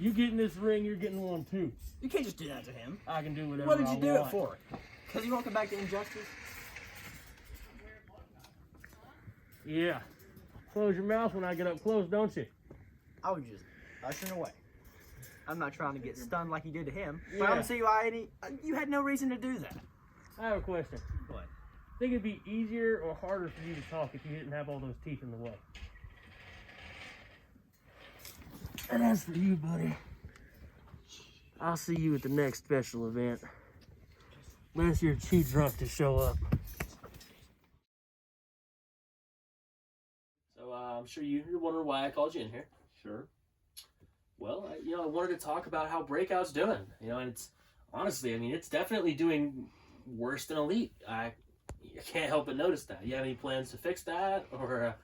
You get in this ring, you're getting one too. You can't just do that to him. I can do whatever What did I you do want. it for? Because you won't come back to injustice? Yeah. Close your mouth when I get up close, don't you? I was just ushering away. I'm not trying to get stunned like you did to him. But Yeah. I don't see why you had no reason to do that. I have a question. What? Think it'd be easier or harder for you to talk if you didn't have all those teeth in the way? And as for you, buddy, I'll see you at the next special event. Unless you're too drunk to show up. So I'm sure you're wondering why I called you in here. Sure. Well, I wanted to talk about how Breakout's doing. And it's honestly, it's definitely doing worse than Elite. I can't help but notice that. You have any plans to fix that, or?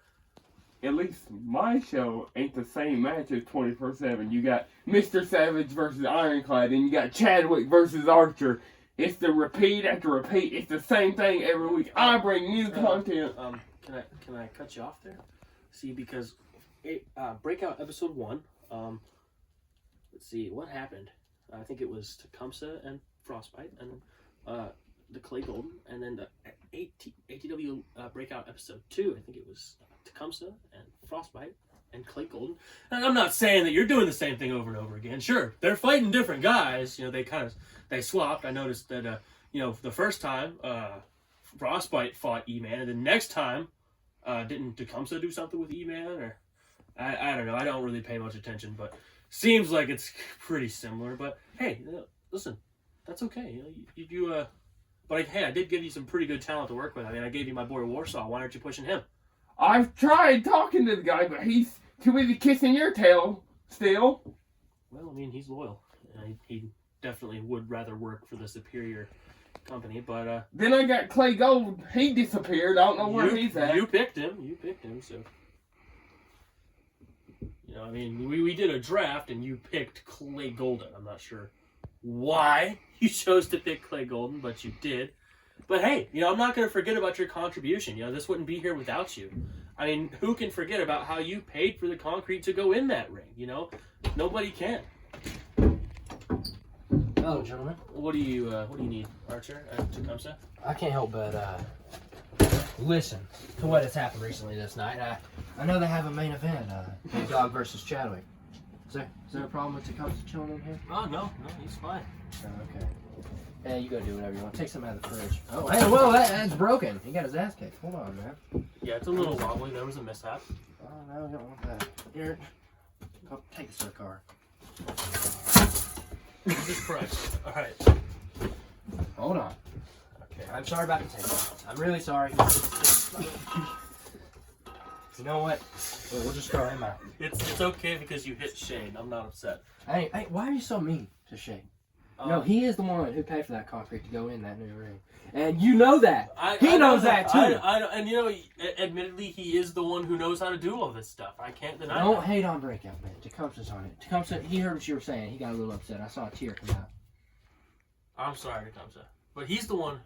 At least my show ain't the same match as 24/7. You got Mr. Savage versus Ironclad, and you got Chadwick versus Archer. It's the repeat after repeat. It's the same thing every week. I bring new content. Can I cut you off there? See, because Breakout episode 1. Let's see what happened. I think it was Tecumseh and Frostbite, and the Clay Golden, and then the ATW Breakout episode 2. I think it was Tecumseh and Frostbite and Clay Golden. And I'm not saying that you're doing the same thing over and over again. Sure, they're fighting different guys. They swapped. I noticed that the first time Frostbite fought E-Man, and the next time didn't Tecumseh do something with E-Man, or I don't know. I don't really pay much attention, but seems like it's pretty similar. But hey, listen, that's okay. But hey, I did give you some pretty good talent to work with. I gave you my boy Warsaw. Why aren't you pushing him? I've tried talking to the guy, but he's too busy kissing your tail still. Well, he's loyal. He definitely would rather work for the superior company, but Then I got Clay Gold. He disappeared. I don't know where he's at. You picked him, so we did a draft and you picked Clay Golden. I'm not sure why you chose to pick Clay Golden, but you did. But hey, I'm not going to forget about your contribution. This wouldn't be here without you. Who can forget about how you paid for the concrete to go in that ring? Nobody can. Hello, gentlemen. What do you need, Archer? Tecumseh? I can't help but listen to what has happened recently this night. I know they have a main event, Big Dog versus Chadwick. Is there a problem with Tecumseh chilling in here? Oh, no, he's fine. Oh, okay. Hey, you go do whatever you want. Take some out of the fridge. Oh, hey, whoa, that's broken. He got his ass kicked. Hold on, man. Yeah, it's a little wobbly. There was a mishap. Oh, no, we don't want that. Here, go take this to the car. Jesus Christ. All right. Hold on. Okay. I'm sorry about the table. I'm really sorry. You know what? We'll just throw him out. It's okay because you hit Shane. I'm not upset. Hey, why are you so mean to Shane? No, he is the one who paid for that concrete to go in that new ring. And you know that. He knows that too. Admittedly, he is the one who knows how to do all this stuff. I can't deny Don't that. hate on Breakout, man. Tecumseh's on it. Tecumseh, he heard what you were saying. He got a little upset. I saw a tear come out. I'm sorry, Tecumseh. But he's the one.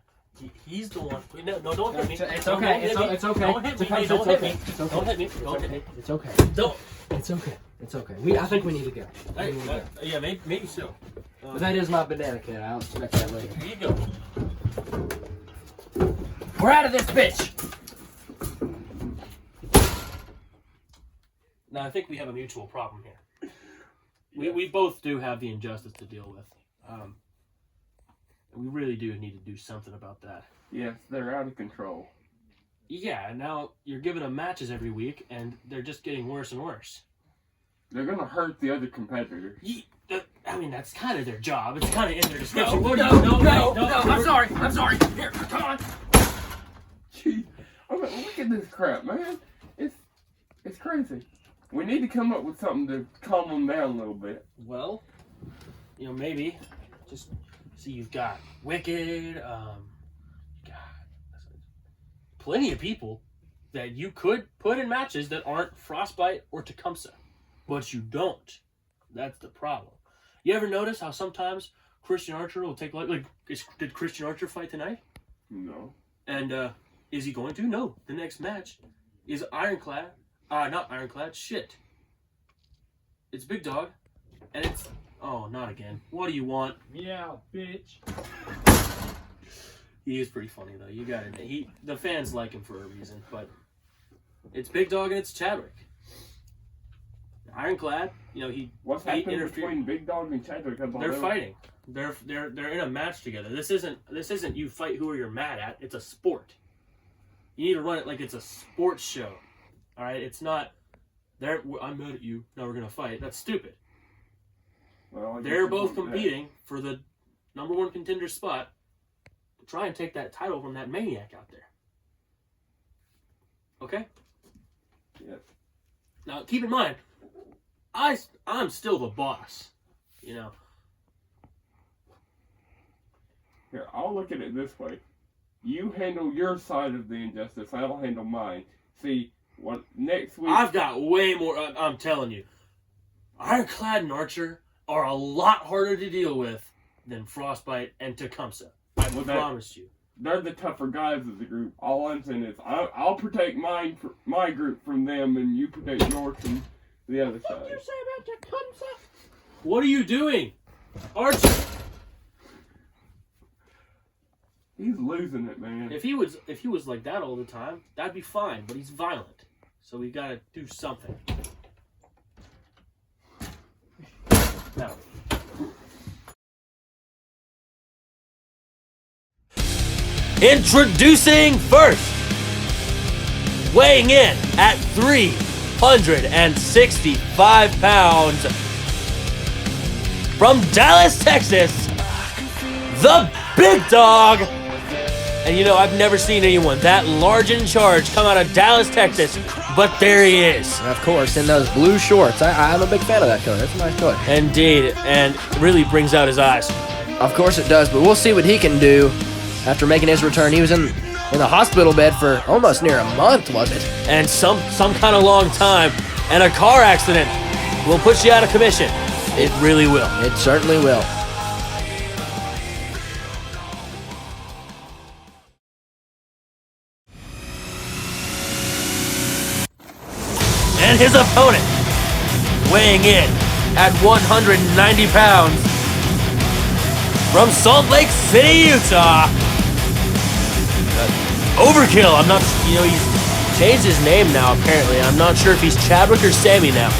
He's the one. No, don't hit me. It's okay. It's okay. Don't hit me. Hey, don't hit me. Don't hit me. Don't hit me. It's okay. Don't. It's okay. It's okay. I think we need to go. Hey, yeah, maybe so. But that is my banana kid. I'll expect that later. Here you go. We're out of this bitch! Now, I think we have a mutual problem here. We both do have the injustice to deal with. And we really do need to do something about that. Yes, they're out of control. Yeah, and now you're giving them matches every week, and they're just getting worse and worse. They're gonna hurt the other competitors. That's kind of their job. It's kind of in their description. No, I'm sorry. Here, come on. Gee, look at this crap, man. It's crazy. We need to come up with something to calm them down a little bit. Well, maybe. Just see, you've got Wicked, plenty of people that you could put in matches that aren't Frostbite or Tecumseh. But you don't. That's the problem. You ever notice how sometimes Christian Archer will take did Christian Archer fight tonight? No. And is he going to? No. The next match is Ironclad. Not Ironclad. Shit. It's Big Dog And it's... Oh, not again. What do you want? Yeah, bitch. He is pretty funny, though. You got it. The fans like him for a reason, but it's Big Dog and it's Chadwick. Ironclad, What's happening between Big Dog and Chadwick? They're fighting. They're in a match together. This isn't you fight who you're mad at. It's a sport. You need to run it like it's a sports show. All right, it's not. I'm mad at you. Now we're gonna fight. That's stupid. Well, they're both competing for the number one contender spot to try and take that title from that maniac out there. Okay. Yeah. Now keep in mind, I'm still the boss. Here, I'll look at it this way. You handle your side of the injustice, I'll handle mine. See, what next week... I've got way more... I'm telling you. Ironclad and Archer are a lot harder to deal with than Frostbite and Tecumseh. I promise you. They're the tougher guys of the group. All I'm saying is, I'll protect my group from them, and you protect yours from the other side. What did you say about Tecumseh? What are you doing? Archer! He's losing it, man. If he was like that all the time, that'd be fine. But he's violent, so we gotta do something. Now, introducing first, weighing in at 365 pounds, from Dallas, Texas, the Big Dog. And I've never seen anyone that large in charge come out of Dallas, Texas, but there he is. Of course, in those blue shorts. I'm a big fan of that color. That's a nice color. Indeed, and really brings out his eyes. Of course it does, but we'll see what he can do after making his return. He was in the hospital bed for almost near a month, was it? And some kind of long time, and a car accident will put you out of commission. It really will. It certainly will. And his opponent, weighing in at 190 pounds, from Salt Lake City, Utah, Overkill. I'm not, he's changed his name now, apparently. I'm not sure if he's Chadwick or Sammy now.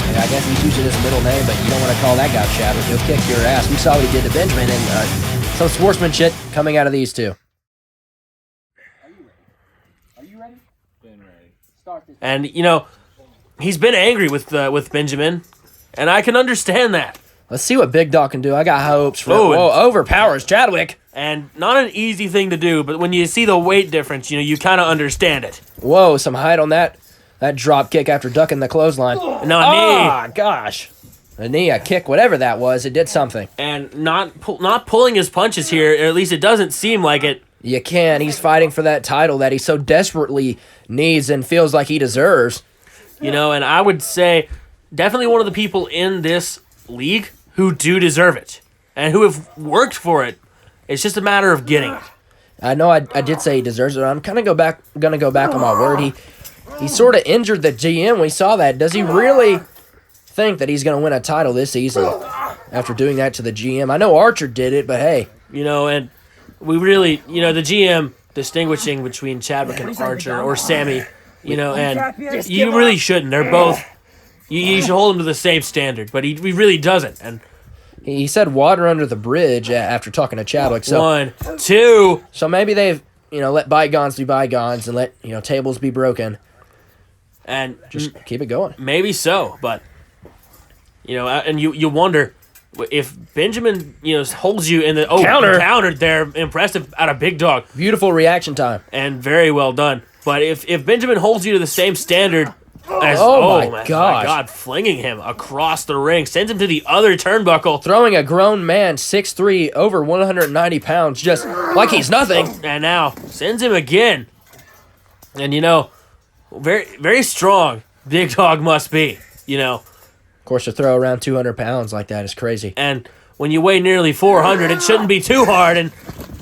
Yeah, I guess he's using his middle name, but you don't want to call that guy Chadwick. He'll kick your ass. We saw what he did to Benjamin, and some sportsmanship coming out of these two. Are you ready? Been ready. Start this. And, he's been angry with Benjamin, and I can understand that. Let's see what Big Dog can do. I got hopes for overpowers Chadwick. And not an easy thing to do, but when you see the weight difference, you kind of understand it. Whoa, some height on that drop kick after ducking the clothesline. No, a knee. Oh, gosh. A knee, a kick, whatever that was, it did something. And not pulling his punches here, or at least it doesn't seem like it. You can. He's fighting for that title that he so desperately needs and feels like he deserves. And I would say definitely one of the people in this league who do deserve it and who have worked for it. It's just a matter of getting it. I know I did say he deserves it. I'm kind of gonna go back on my word. He sort of injured the GM. We saw that. Does he really think that he's gonna win a title this easily after doing that to the GM? I know Archer did it, but hey. And we really, the GM distinguishing between Chadwick and Archer or Sammy, and you really shouldn't. They're both, you should hold them to the same standard, but he really doesn't. And he said water under the bridge after talking to Chadwick. So 1, 2. So maybe they've, let bygones be bygones and let, tables be broken. And just keep it going. Maybe so, but, and you wonder if Benjamin, holds you in the countered there, impressive out of Big Dog. Beautiful reaction time. And very well done. But if Benjamin holds you to the same standard as my God, flinging him across the ring, sends him to the other turnbuckle, throwing a grown man 6'3", over 190 pounds, just like he's nothing. And now sends him again. And very very strong Big Dog must be. Of course, to throw around 200 pounds like that is crazy. And when you weigh nearly 400, it shouldn't be too hard. And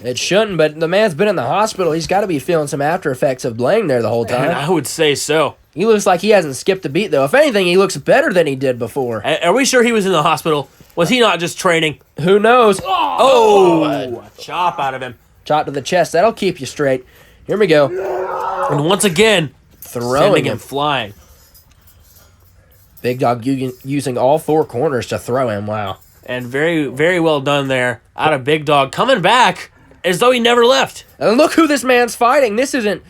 It shouldn't, but the man's been in the hospital. He's got to be feeling some after effects of laying there the whole time. I would say so. He looks like he hasn't skipped a beat, though. If anything, he looks better than he did before. Are we sure he was in the hospital? Was he not just training? Who knows? Oh, a chop out of him. Chop to the chest. That'll keep you straight. Here we go. And once again, Throwing sending him. him flying. Big Dog using all four corners to throw him. Wow. And very, very well done there out of Big Dog. Coming back as though he never left. And look who this man's fighting. This isn't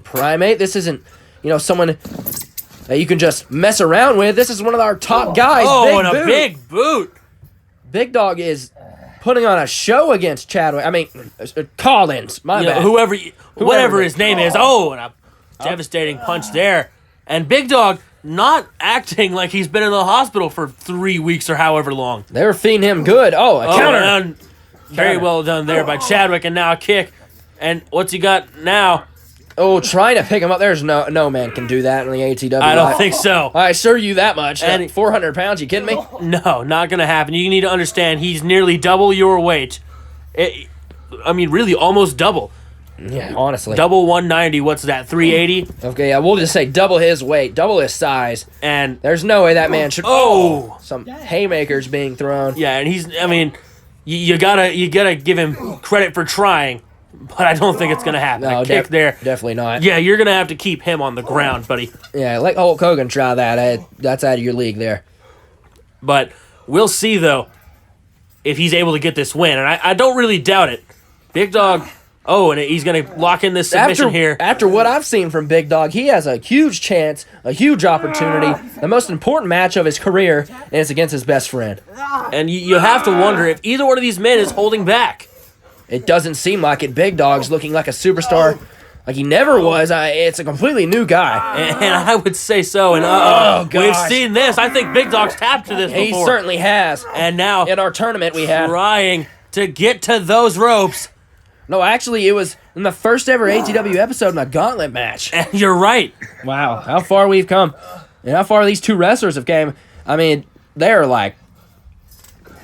Primate. This isn't, someone that you can just mess around with. This is one of our top guys. Oh, and a big boot. Big Dog is putting on a show against Chadwick. I mean, Collins. My bad. Whatever his name is. Oh, and a devastating punch there. And Big Dog not acting like he's been in the hospital for 3 weeks or however long. They were feeding him good. Oh, a counter. And very well done there by Chadwick, and now a kick. And what's he got now? Oh, trying to pick him up. There's no man can do that in the ATW. I don't think so. I assure you that much. And 400 pounds, you kidding me? No, not going to happen. You need to understand he's nearly double your weight. Really almost double. Yeah, honestly. Double 190, what's that, 380? Okay, yeah, we'll just say double his weight, double his size. And there's no way that man should... Oh! Some haymakers being thrown. Yeah, and you gotta give him credit for trying, but I don't think it's gonna happen. No, kick there. Definitely not. Yeah, you're gonna have to keep him on the ground, buddy. Yeah, let Hulk Hogan try that. That's out of your league there. But we'll see, though, if he's able to get this win, and I don't really doubt it. Big Dog... Oh, and he's going to lock in this submission here. After what I've seen from Big Dog, he has a huge chance, a huge opportunity, the most important match of his career, and it's against his best friend. And you have to wonder if either one of these men is holding back. It doesn't seem like it. Big Dog's looking like a superstar, like he never was. It's a completely new guy. And I would say so. And we've seen this. I think Big Dog's tapped to this before. He certainly has. And now, in our tournament, we had trying to get to those ropes. No, actually, it was in the first ever ATW episode in a gauntlet match. And you're right. Wow, how far we've come. And how far these two wrestlers have came. I mean, they're like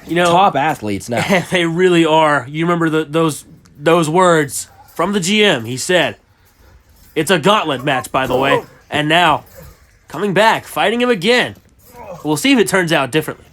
top athletes now. They really are. You remember those words from the GM. He said, it's a gauntlet match, by the way. And now, coming back, fighting him again. We'll see if it turns out differently.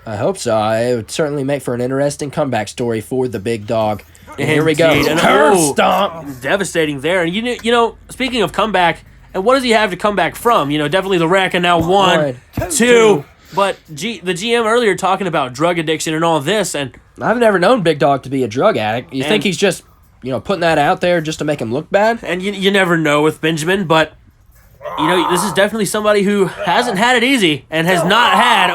I hope so. It would certainly make for an interesting comeback story for the Big Dog. And here we go. And curve stomp. Devastating there. And you know, speaking of comeback, and what does he have to come back from? Definitely the wreck, and now 1, 2. But the GM earlier talking about drug addiction and all this, and I've never known Big Dog to be a drug addict. You think he's just, putting that out there just to make him look bad? And you never know with Benjamin, but this is definitely somebody who hasn't had it easy and hasn't had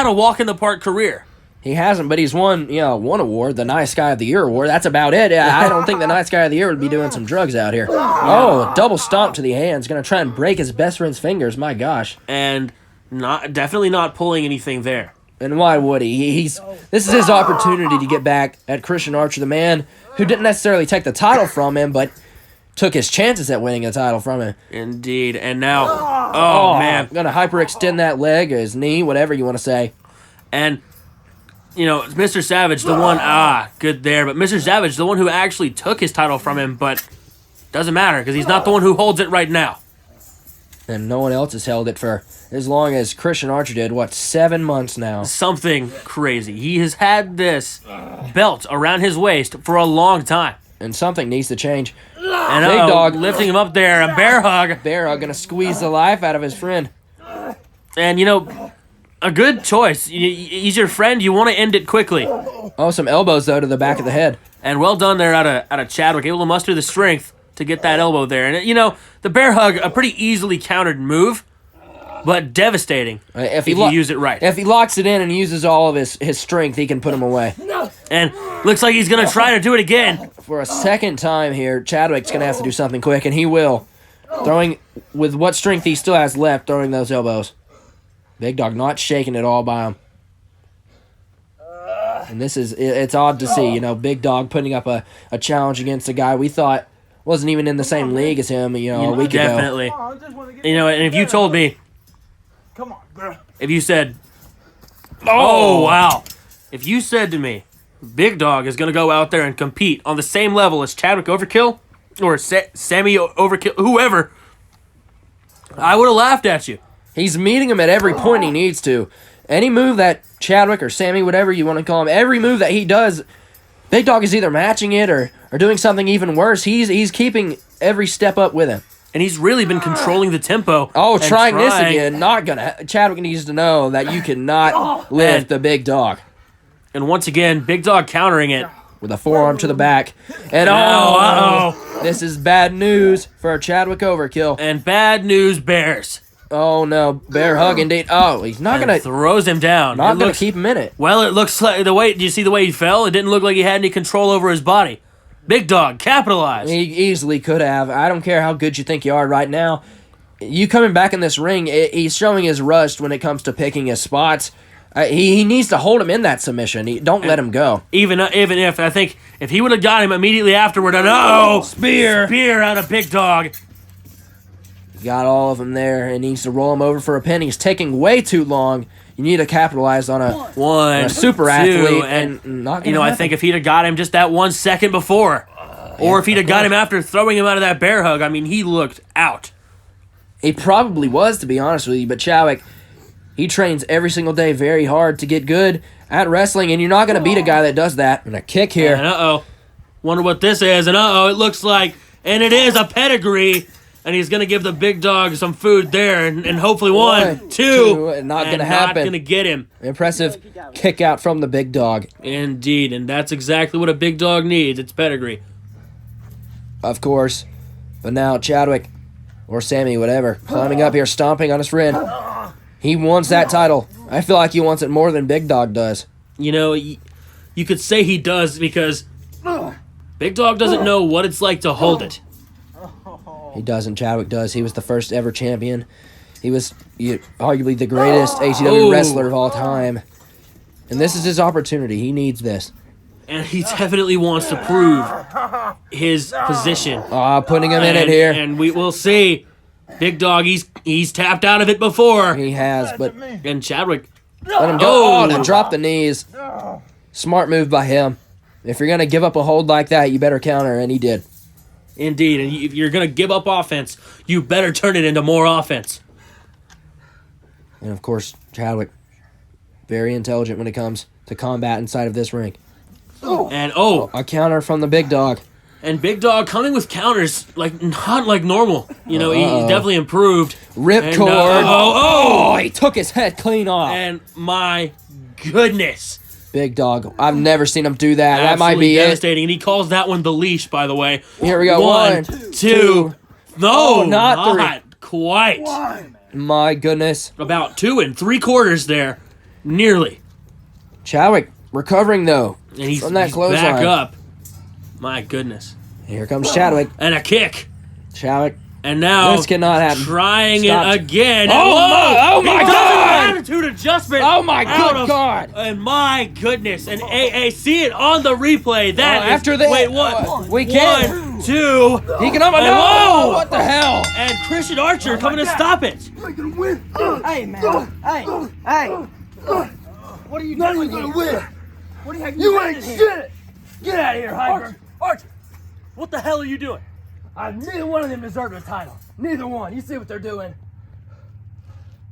a walk in the park career. He hasn't, but he's won, one award, the Nice Guy of the Year award. That's about it. I don't think the Nice Guy of the Year would be doing some drugs out here. Oh, a double stomp to the hands. Going to try and break his best friend's fingers. My gosh. And definitely not pulling anything there. And why would he? This is his opportunity to get back at Christian Archer, the man who didn't necessarily take the title from him, but took his chances at winning the title from him. Indeed. And now, oh man. Going to hyperextend that leg or his knee, whatever you want to say. And... Mr. Savage, the one, good there. But Mr. Savage, the one who actually took his title from him, but doesn't matter because he's not the one who holds it right now. And no one else has held it for as long as Christian Archer did, 7 months now? Something crazy. He has had this belt around his waist for a long time. And something needs to change. And Big Dog lifting him up there, a bear hug. Bear hug, going to squeeze the life out of his friend. And, a good choice. He's your friend. You want to end it quickly. Oh, some elbows, though, to the back of the head. And well done there out of Chadwick. Able to muster the strength to get that elbow there. And, the bear hug, a pretty easily countered move, but devastating if you use it right. If he locks it in and uses all of his strength, he can put him away. And looks like he's going to try to do it again. For a second time here, Chadwick's going to have to do something quick, and he will. Throwing, with what strength he still has left, throwing those elbows. Big Dog not shaking at all by him. And it's odd to see, Big Dog putting up a challenge against a guy we thought wasn't even in the same league as him, a week ago. Definitely. And if you told me, if you said, Oh, wow. If you said to me, Big Dog is going to go out there and compete on the same level as Chadwick Overkill or Sammy Overkill, whoever, I would have laughed at you. He's meeting him at every point he needs to. Any move that Chadwick or Sammy, whatever you want to call him, every move that he does, Big Dog is either matching it or doing something even worse. He's keeping every step up with him. And he's really been controlling the tempo. Oh, and trying this again. Not gonna. Chadwick needs to know that you cannot lift the Big Dog. And once again, Big Dog countering it. With a forearm to the back. And this is bad news for Chadwick Overkill. And bad news bears. Oh no, bear hug indeed. Oh, he's not And gonna throws him down. Not gonna keep him in it. Well, it looks like do you see the way he fell? It didn't look like he had any control over his body. Big Dog capitalized. He easily could have. I don't care how good you think you are right now. You coming back in this ring, he's showing his rust when it comes to picking his spots. He needs to hold him in that submission. Don't let him go. Even if I think if he would have got him immediately afterward, spear out of Big Dog. Got all of them there and needs to roll him over for a pin. He's taking way too long. You need to capitalize on a super athlete, and not gonna I think if he'd have got him just that 1 second before, or if he'd have got him after throwing him out of that bear hug, I mean, he looked out. He probably was, to be honest with you, but Chadwick, he trains every single day very hard to get good at wrestling, and you're not going to beat a guy that does that. And a kick here. And wonder what this is, and it looks like, and it is a pedigree. And he's going to give the Big Dog some food there, and hopefully one, two, not going to happen. Not going to get him. Impressive kick out from the Big Dog. Indeed, and that's exactly what a Big Dog needs. It's pedigree. Of course. But now Chadwick, or Sammy, whatever, climbing up here, stomping on his friend. He wants that title. I feel like he wants it more than Big Dog does. You could say he does because Big Dog doesn't know what it's like to hold it. He doesn't. Chadwick does. He was the first ever champion. He was arguably the greatest ATW wrestler of all time. And this is his opportunity. He needs this. And he definitely wants to prove his position. Putting him in it here. And we will see. Big Dog, he's tapped out of it before. He has, but... And Chadwick... Let him go. To drop the knees. Smart move by him. If you're going to give up a hold like that, you better counter, and he did. Indeed, and if you're going to give up offense, you better turn it into more offense. And of course, Chadwick, very intelligent when it comes to combat inside of this ring. And a counter from the Big Dog. And Big Dog coming with counters, not like normal. He definitely improved. Ripcord. He took his head clean off. And my goodness. Big Dog. I've never seen him do that. Absolutely that might be devastating. And he calls that one the leash, by the way. Here we go. One, two. No, not three. Quite. My goodness. About 2 3/4 there. Nearly. Chadwick recovering, though. And he's back up. My goodness. Here comes Chadwick. And a kick. Chadwick. And now this cannot happen. Trying it again. Oh my God! Attitude adjustment. Oh my God! And my goodness. And AA, see it on the replay. That after this. Wait, what? We can't. 1, 2. He can no! What the hell? And Christian Archer coming to stop it. Hey, man. Hey. What are you doing here? What are you ain't shit. Get out of here, Hyper. Archer, what the hell are you doing? Neither one of them deserve a title. Neither one. You see what they're doing.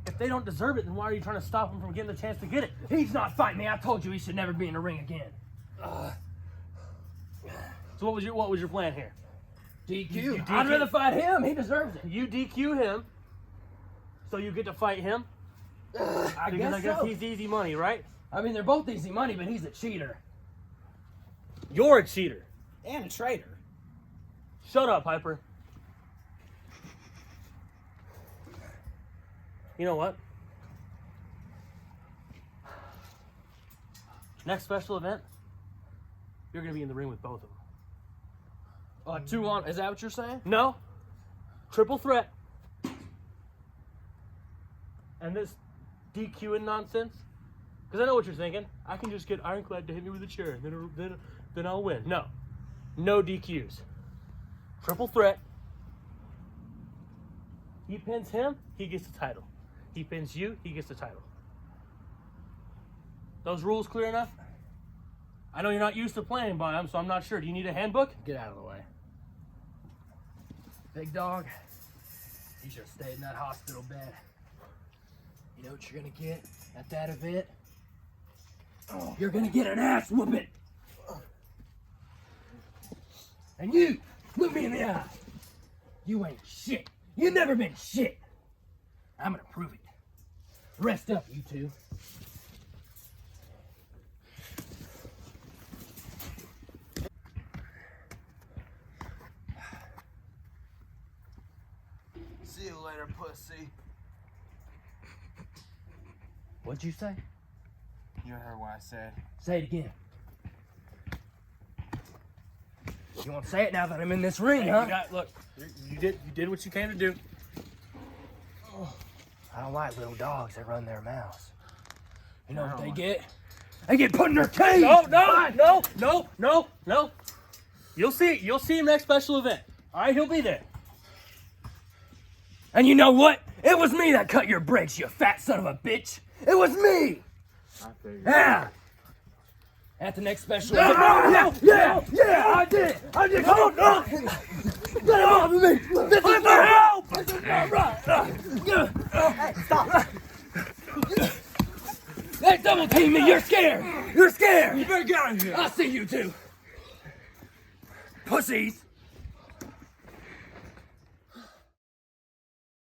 If they don't deserve it, then why are you trying to stop them from getting the chance to get it? He's not fighting me. I told you he should never be in the ring again. So what was your plan here? DQ. I'd rather fight him. He deserves it. You DQ him, so you get to fight him? I guess he's easy money, right? I mean, they're both easy money, but he's a cheater. You're a cheater. And a traitor. Shut up, Hyper. You know what? Next special event, you're going to be in the ring with both of them. 2 on, is that what you're saying? No. Triple threat. And this DQing nonsense. Because I know what you're thinking. I can just get Ironclad to hit me with a chair, and then I'll win. No. No DQs. Triple threat. He pins him, he gets the title. He pins you, he gets the title. Those rules clear enough? I know you're not used to playing by them, so I'm not sure. Do you need a handbook? Get out of the way. Big Dog, you should have stayed in that hospital bed. You know what you're gonna get at that event? You're gonna get an ass whooping. And you, look me in the eye. You ain't shit. You never been shit. I'm gonna prove it. Rest up, you two. See you later, pussy. What'd you say? You heard what I said. Say it again. You want to say it now that I'm in this ring, huh? Look, you did what you came to do. I don't like little dogs that run their mouths. You know what they get? They get put in their cage! No. You'll see him next special event. All right, he'll be there. And you know what? It was me that cut your brakes, you fat son of a bitch! It was me! I figured. Yeah! At the next special event. Yeah, I did! Oh, no! Get him off of me! This is for help! This is not right! Hey, stop. They double team me, you're scared! You're scared! You better get out of here. I'll see you two! Pussies!